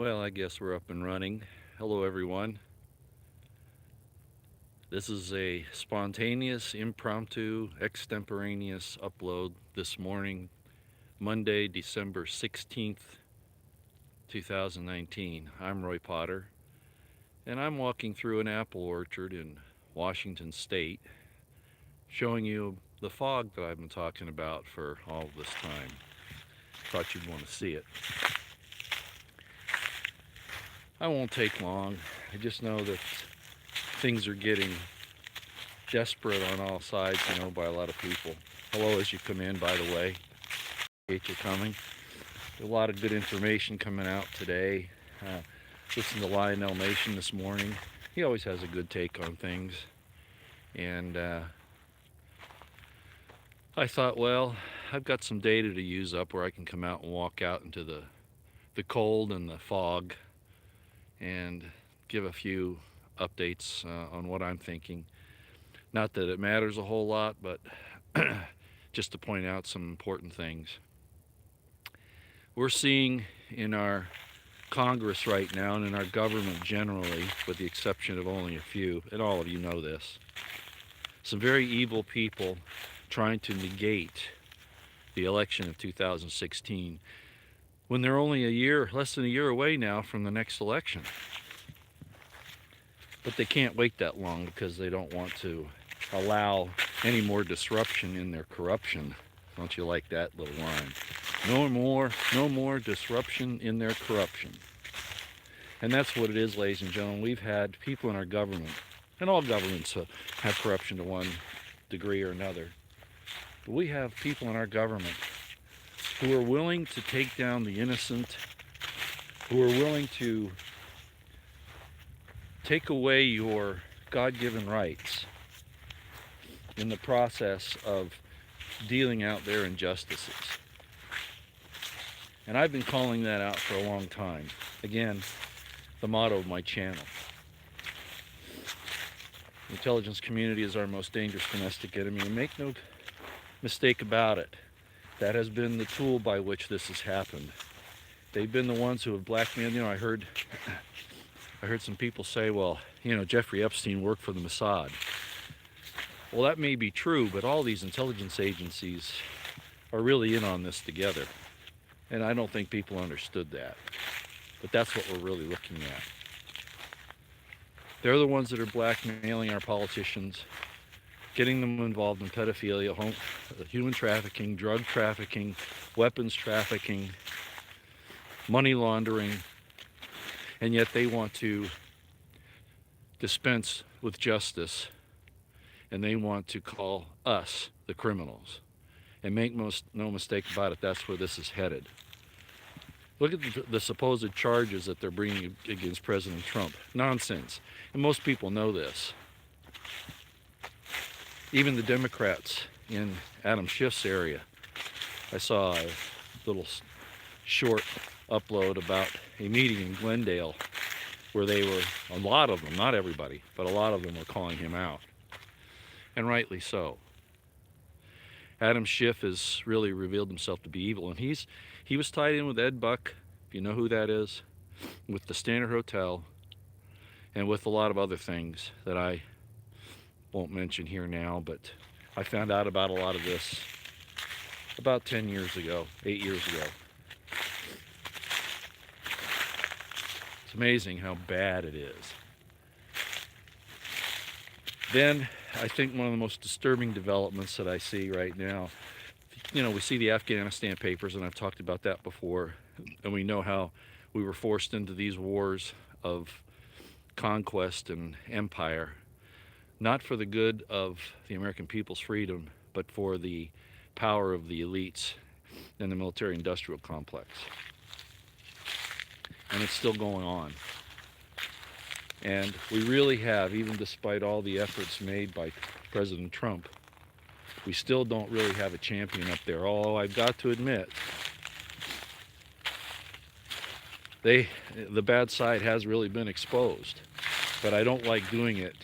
Well, I guess we're up and running. Hello, everyone. This is a spontaneous, impromptu, extemporaneous upload this morning, Monday, December 16th, 2019. I'm Roy Potter, and I'm walking through an apple orchard in Washington State, showing you the fog that I've been talking about for all this time. Thought you'd want to see it. I won't take long. I just know that things are getting desperate on all sides, by a lot of people. Hello as you come in, by the way. Appreciate you coming. A lot of good information coming out today. Listened to Lionel Nation this morning. He always has a good take on things. And I thought, well, I've got some data to use up where I can come out and walk out into the cold and the fog and give a few updates on what I'm thinking. Not that it matters a whole lot, but just to point out some important things. We're seeing in our Congress right now and in our government generally, with the exception of only a few, and all of you know this, some very evil people trying to negate the election of 2016 when they're only less than a year away now from the next election. But they can't wait that long because they don't want to allow any more disruption in their corruption. Don't you like that little line? No more disruption in their corruption. And that's what it is, ladies and gentlemen. We've had people in our government, and all governments have corruption to one degree or another. But we have people in our government who are willing to take down the innocent, who are willing to take away your God-given rights in the process of dealing out their injustices. And I've been calling that out for a long time. Again, the motto of my channel. The intelligence community is our most dangerous domestic enemy, and make no mistake about it. That has been the tool by which this has happened. They've been the ones who have blackmailed. I heard some people say, well, Jeffrey Epstein worked for the Mossad. Well, that may be true, but all these intelligence agencies are really in on this together. And I don't think people understood that. But that's what we're really looking at. They're the ones that are blackmailing our politicians, getting them involved in pedophilia, human trafficking, drug trafficking, weapons trafficking, money laundering, and yet they want to dispense with justice, and they want to call us the criminals. And make no mistake about it, that's where this is headed. Look at the supposed charges that they're bringing against President Trump. Nonsense. And most people know this. Even the Democrats in Adam Schiff's area. I saw a little short upload about a meeting in Glendale where a lot of them, not everybody, but a lot of them were calling him out. And rightly so. Adam Schiff has really revealed himself to be evil, and he was tied in with Ed Buck, if you know who that is, with the Standard Hotel, and with a lot of other things that I won't mention here now, but I found out about a lot of this about 8 years ago. It's amazing how bad it is. Then I think one of the most disturbing developments that I see right now, we see the Afghanistan papers, and I've talked about that before, and we know how we were forced into these wars of conquest and empire, not for the good of the American people's freedom, but for the power of the elites and the military-industrial complex. And it's still going on. And we really have, even despite all the efforts made by President Trump, we still don't really have a champion up there. Although I've got to admit, the bad side has really been exposed. But I don't like doing it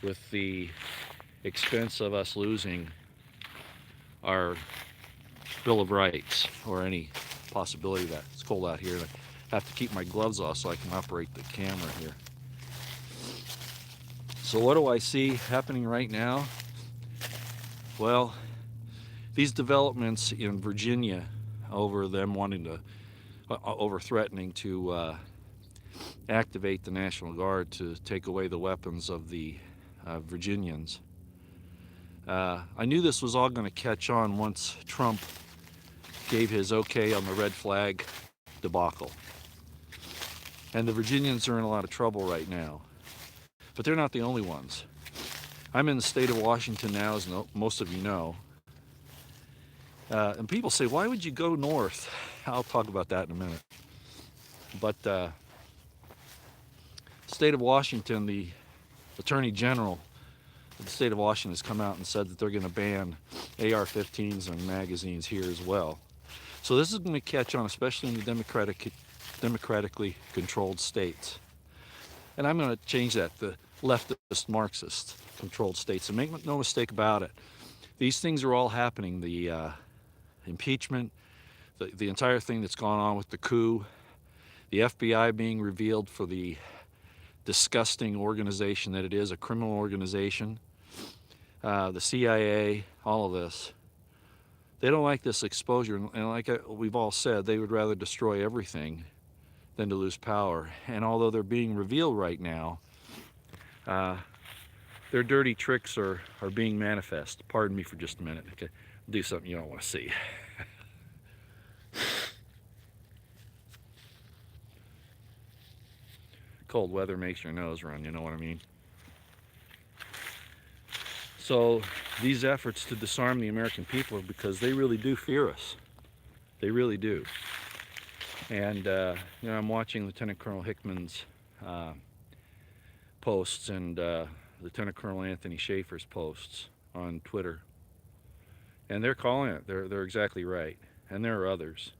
with the expense of us losing our Bill of Rights or any possibility of that. It's cold out here. have to keep my gloves off so I can operate the camera here. So what do I see happening right now? Well, these developments in Virginia over them wanting to, over threatening to activate the National Guard to take away the weapons of the Virginians. I knew this was all going to catch on once Trump gave his okay on the red flag debacle. And the Virginians are in a lot of trouble right now. But they're not the only ones. I'm in the state of Washington now, as most of you know. And people say, why would you go north? I'll talk about that in a minute. But state of Washington, the Attorney General of the state of Washington has come out and said that they're going to ban AR-15s and magazines here as well. So this is going to catch on, especially in the democratically controlled states. And I'm going to change that, the leftist Marxist controlled states. And make no mistake about it, these things are all happening. The impeachment, the entire thing that's gone on with the coup, the FBI being revealed for the disgusting organization that it is, a criminal organization, the CIA, all of this. They don't like this exposure, and like we've all said, they would rather destroy everything than to lose power. And although they're being revealed right now, their dirty tricks are being manifest. Pardon me for just a minute. Okay, I'll do something you don't want to see. Cold weather makes your nose run, you know what I mean? So these efforts to disarm the American people are because they really do fear us. They really do. And you know, I'm watching Lieutenant Colonel Hickman's posts and Lieutenant Colonel Anthony Schaefer's posts on Twitter. And they're calling it. They're exactly right. And there are others.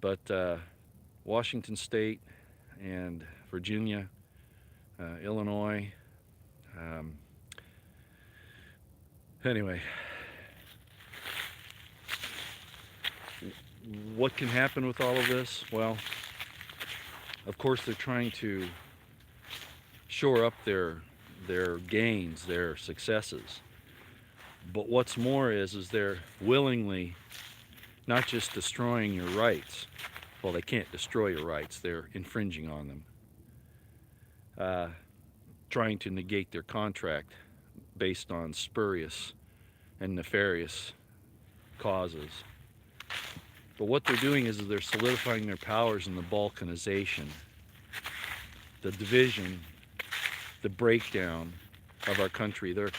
But Washington State and Virginia, Illinois, anyway, what can happen with all of this? Well, of course they're trying to shore up their gains, their successes. But what's more is they're willingly not just destroying your rights. Well, they can't destroy your rights. They're infringing on them. Trying to negate their contract based on spurious and nefarious causes. But what they're doing is they're solidifying their powers in the balkanization, the division, the breakdown of our country. They're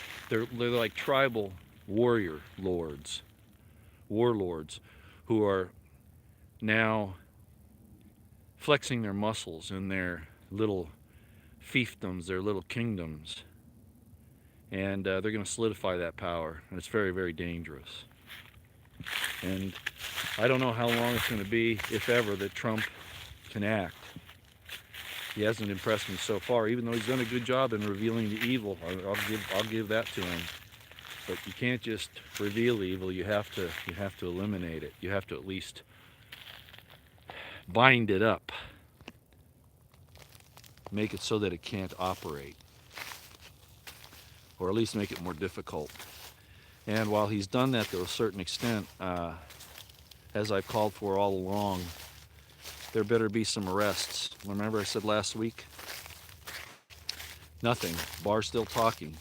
like tribal warrior lords, warlords, who are now flexing their muscles in their little fiefdoms, their little kingdoms, and they're going to solidify that power, and it's very, very dangerous. And I don't know how long it's going to be, if ever, that Trump can act. He hasn't impressed me so far, even though he's done a good job in revealing the evil. I'll give that to him. But you can't just reveal evil. You have to eliminate it. You have to at least bind it up, make it so that it can't operate, or at least make it more difficult. And while he's done that to a certain extent, as I've called for all along, there better be some arrests. Remember I said last week? Nothing. Barr's still talking.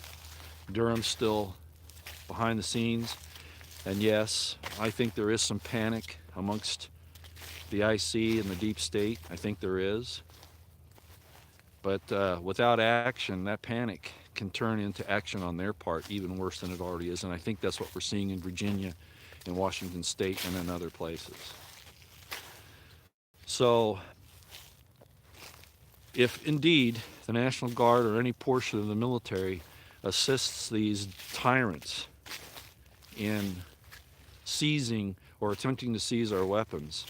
Durham's still behind the scenes. And yes, I think there is some panic amongst the IC and the deep state. I think there is. But without action, that panic can turn into action on their part, even worse than it already is. And I think that's what we're seeing in Virginia, in Washington State, and in other places. So, if indeed the National Guard or any portion of the military assists these tyrants in seizing or attempting to seize our weapons,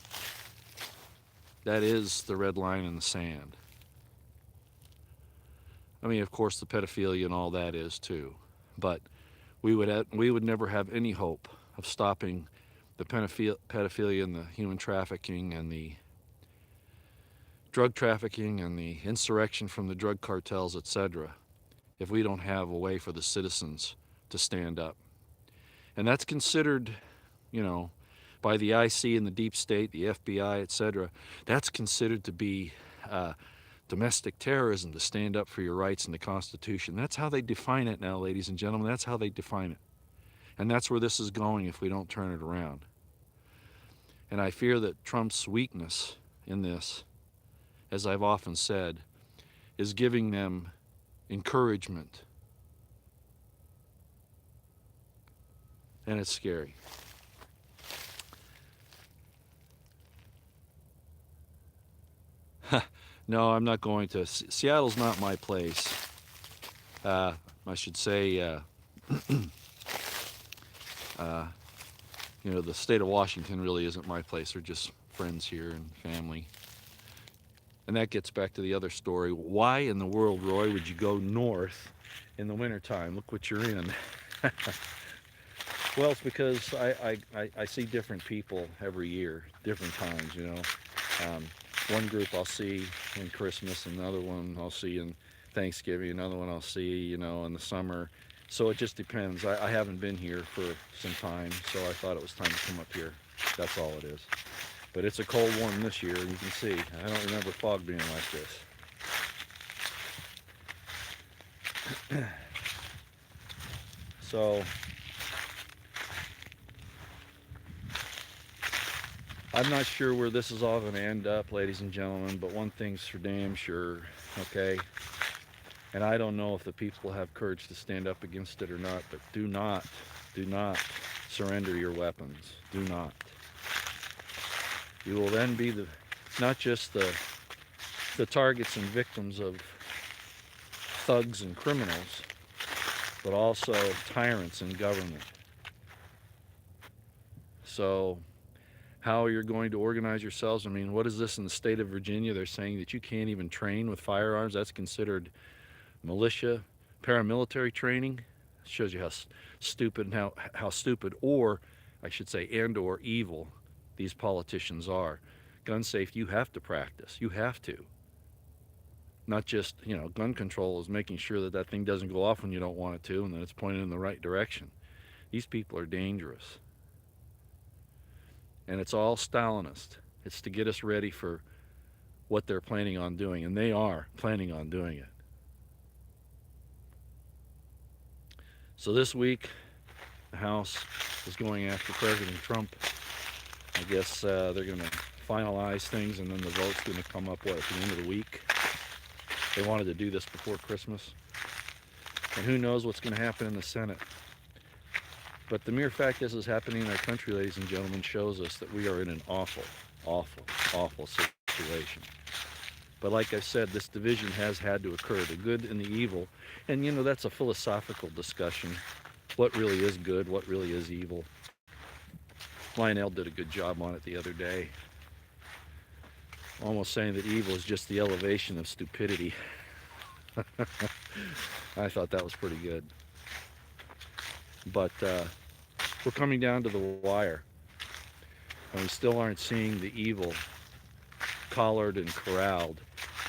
that is the red line in the sand. I mean, of course, the pedophilia and all that is too, but we would never have any hope of stopping the pedophilia and the human trafficking and the drug trafficking and the insurrection from the drug cartels, etc., if we don't have a way for the citizens to stand up. And that's considered, you know, by the IC and the deep state, the FBI, etc., that's considered to be domestic terrorism, to stand up for your rights in the Constitution. That's how they define it now, ladies and gentlemen. That's how they define it. And that's where this is going if we don't turn it around. And I fear that Trump's weakness in this, as I've often said, is giving them encouragement. And it's scary. No, I'm not going to. Seattle's not my place. I should say, you know, the state of Washington really isn't my place. They're just friends here and family. And that gets back to the other story. Why in the world, Roy, would you go north in the wintertime? Look what you're in. Well, it's because I see different people every year, different times, you know. One group I'll see in Christmas, another one I'll see in Thanksgiving, another one I'll see, you know, in the summer. So it just depends. I haven't been here for some time, so I thought it was time to come up here. That's all it is. But it's a cold one this year, and you can see. I don't remember fog being like this. So I'm not sure where this is all going to end up, ladies and gentlemen, but one thing's for damn sure, okay? And I don't know if the people have courage to stand up against it or not, but do not surrender your weapons. Do not. You will then be not just the targets and victims of thugs and criminals, but also tyrants in government. So how you're going to organize yourselves. I mean, what is this in the state of Virginia? They're saying that you can't even train with firearms. That's considered militia, paramilitary training. It shows you how stupid and how stupid, or I should say, and or evil these politicians are. Gun safety, you have to practice. You have to. Not just, you know, gun control is making sure that that thing doesn't go off when you don't want it to and that it's pointed in the right direction. These people are dangerous. And it's all Stalinist. It's to get us ready for what they're planning on doing, and they are planning on doing it. So this week, the House is going after President Trump. I guess they're going to finalize things, and then the vote's going to come up, what, at the end of the week? They wanted to do this before Christmas. And who knows what's going to happen in the Senate. But the mere fact this is happening in our country, ladies and gentlemen, shows us that we are in an awful, awful, awful situation. But like I said, this division has had to occur, the good and the evil. And, you know, that's a philosophical discussion. What really is good? What really is evil? Lionel did a good job on it the other day. Almost saying that evil is just the elevation of stupidity. I thought that was pretty good. But we're coming down to the wire. And we still aren't seeing the evil collared and corralled.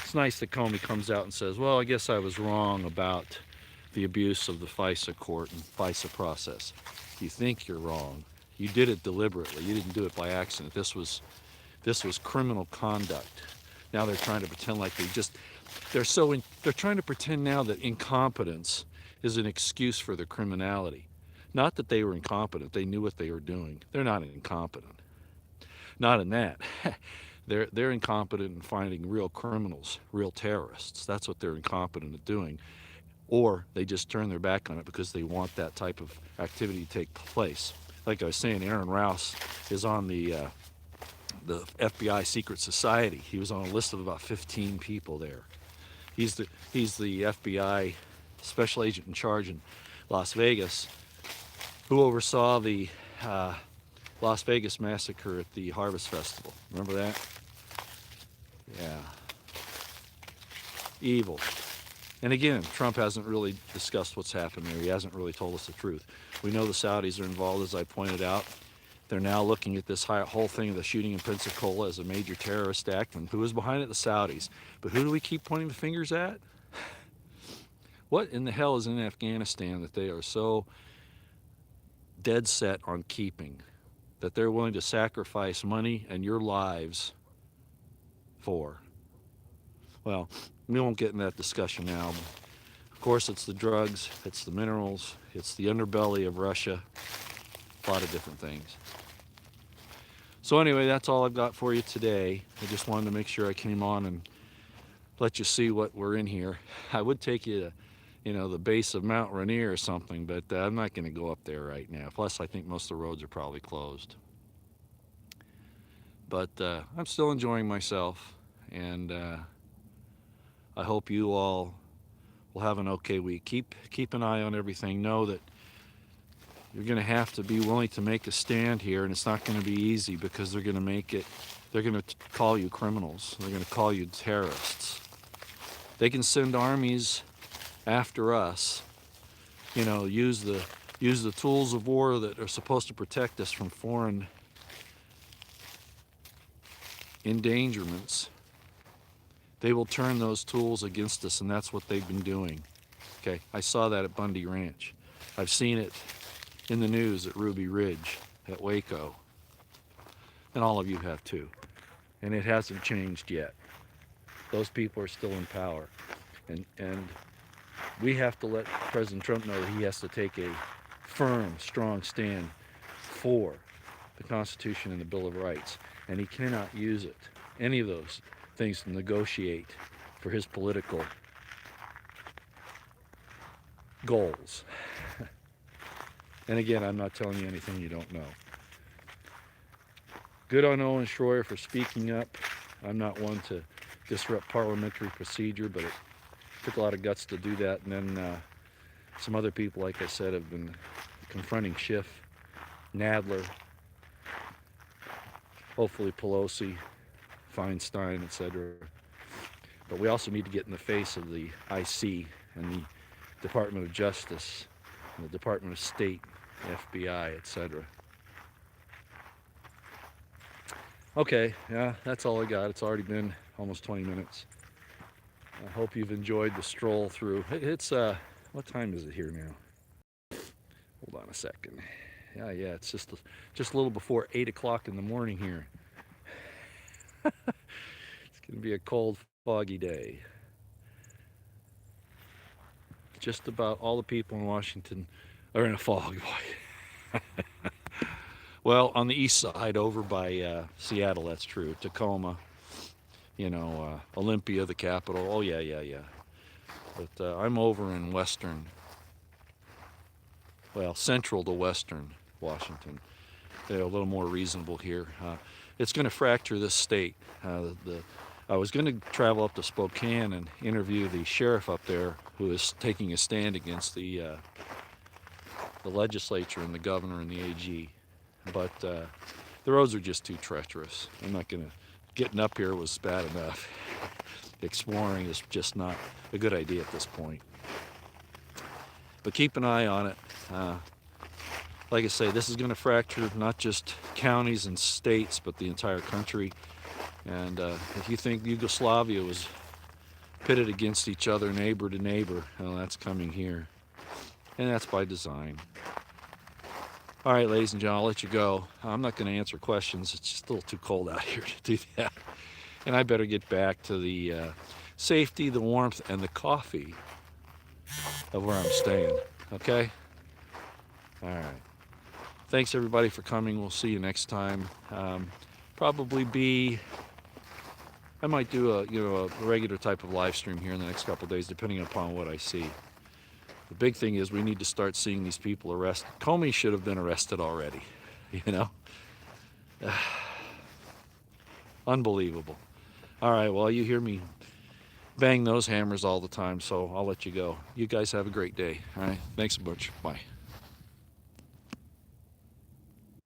It's nice that Comey comes out and says, well, I guess I was wrong about the abuse of the FISA court and FISA process. You think you're wrong. You did it deliberately. You didn't do it by accident. This was criminal conduct. Now they're trying to pretend like they're trying to pretend now that incompetence is an excuse for their criminality. Not that they were incompetent. They knew what they were doing. They're not incompetent. Not in that. They're incompetent in finding real criminals, real terrorists. That's what they're incompetent at doing. Or they just turn their back on it because they want that type of activity to take place. Like I was saying, Aaron Rouse is on the FBI Secret Society. He was on a list of about 15 people there. He's the FBI special agent in charge in Las Vegas, who oversaw the Las Vegas massacre at the Harvest Festival. Remember that? Yeah. Evil. And again, Trump hasn't really discussed what's happened there. He hasn't really told us the truth. We know the Saudis are involved, as I pointed out. They're now looking at this whole thing of the shooting in Pensacola as a major terrorist act, and who is behind it? The Saudis. But who do we keep pointing the fingers at? What in the hell is in Afghanistan that they are so dead set on keeping, that they're willing to sacrifice money and your lives for? Well, we won't get in that discussion now. Of course, it's the drugs, it's the minerals, it's the underbelly of Russia, a lot of different things. So anyway, that's all I've got for you today. I just wanted to make sure I came on and let you see what we're in here. I would take you to, the base of Mount Rainier or something, but I'm not going to go up there right now. Plus, I think most of the roads are probably closed. But I'm still enjoying myself, and I hope you all will have an okay week. Keep an eye on everything. Know that you're going to have to be willing to make a stand here, and it's not going to be easy, because they're going to call you criminals. They're going to call you terrorists. They can send armies after us, use the tools of war that are supposed to protect us from foreign endangerments. They will turn those tools against us, and that's what they've been doing. Okay, I saw that at Bundy Ranch. I've seen it in the news at Ruby Ridge, at Waco, and all of you have too. And it hasn't changed yet. Those people are still in power, and we have to let President Trump know that he has to take a firm, strong stand for the Constitution and the Bill of Rights, and he cannot use it, any of those things, to negotiate for his political goals. And again, I'm not telling you anything you don't know. Good on Owen Schroyer for speaking up. I'm not one to disrupt parliamentary procedure, but it took a lot of guts to do that. And then some other people, like I said, have been confronting Schiff, Nadler, hopefully Pelosi, Feinstein, etc. But we also need to get in the face of the IC and the Department of Justice and the Department of State, FBI, etc. Okay, yeah, that's all I got. It's already been almost 20 minutes. I hope you've enjoyed the stroll through. It's, what time is it here now? Hold on a second. Yeah, it's just a little before 8 o'clock in the morning here. It's going to be a cold, foggy day. Just about all the people in Washington are in a fog. Well, on the east side, over by Seattle, that's true. Tacoma, Olympia, the capital. Oh, yeah. But I'm over in central to western Washington. They're a little more reasonable here. It's going to fracture this state. I was going to travel up to Spokane and interview the sheriff up there, who is taking a stand against the legislature and the governor and the AG. But the roads are just too treacherous. I'm not going to. Getting up here was bad enough. Exploring is just not a good idea at this point. But keep an eye on it. Like I say, this is going to fracture not just counties and states, but the entire country. And if you think Yugoslavia was pitted against each other, neighbor to neighbor, well, that's coming here. And that's by design. All right, ladies and gentlemen, I'll let you go. I'm not going to answer questions. It's just a little too cold out here to do that. And I better get back to the safety, the warmth, and the coffee of where I'm staying. Okay? All right. Thanks, everybody, for coming. We'll see you next time. I might do a regular type of live stream here in the next couple of days, depending upon what I see. The big thing is we need to start seeing these people arrested. Comey should have been arrested already, Unbelievable. All right, well, you hear me bang those hammers all the time, so I'll let you go. You guys have a great day. All right, thanks a bunch. Bye.